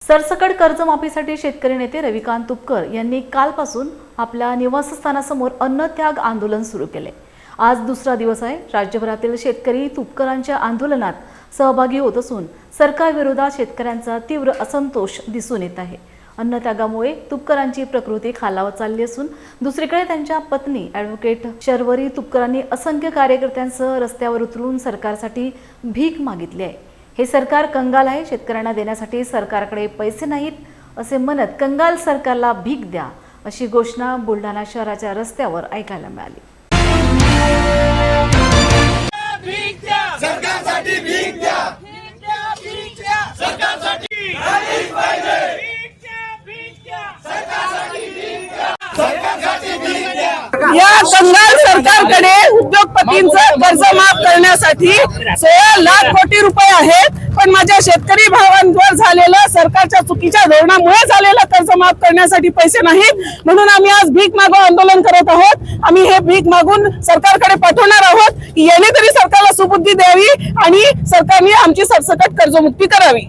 सरसकट कर्जमाफीसाठी शेतकरी नेते रविकांत तुपकर यांनी कालपासून आपल्या निवासस्थानासमोर अन्नत्याग आंदोलन सुरू केले। आज दुसरा दिवस आहे। राज्यभरातील शेतकरी तुपकरांच्या आंदोलनात सहभागी होत असून सरकारविरोधात शेतकऱ्यांचा तीव्र असंतोष दिसून येत आहे। अन्नत्यागामुळे तुपकरांची प्रकृती खालावत चालली असून दुसरीकडे त्यांच्या पत्नी ॲडव्होकेट शर्वरी तुपकरांनी असंख्य कार्यकर्त्यांसह रस्त्यावर उतरून सरकारसाठी भीक मागितली आहे। हे सरकार कंगाल आहे, शेतकऱ्यांना देण्यासाठी सरकारकडे पैसे नाहीत असे म्हणत कंगाल सरकारला भीक द्या अशी घोषणा बुलढाणा शहराच्या रस्त्यावर ऐकायला मिळाली। सरकारसाठी भीक द्या, सरकारसाठी या कंगाल सरकारकडे उद्योगपतींचं कर्ज माफ करण्यासाठी 16 लाख कोटी रुपये आहेत, पण माझ्या शेतकरी भावांवर झालेलं सरकारच्या चुकीच्या धोरणामुळे झालेलं कर्ज माफ करण्यासाठी पैसे नाहीत। म्हणून आम्ही आज भीक मागो आंदोलन करत आहोत। आम्ही हे भीक मागून सरकारकडे पाठवणार आहोत की याने तरी सरकारला सुबुद्धी द्यावी आणि सरकारने आमची सरसकट कर्जमुक्ती करावी।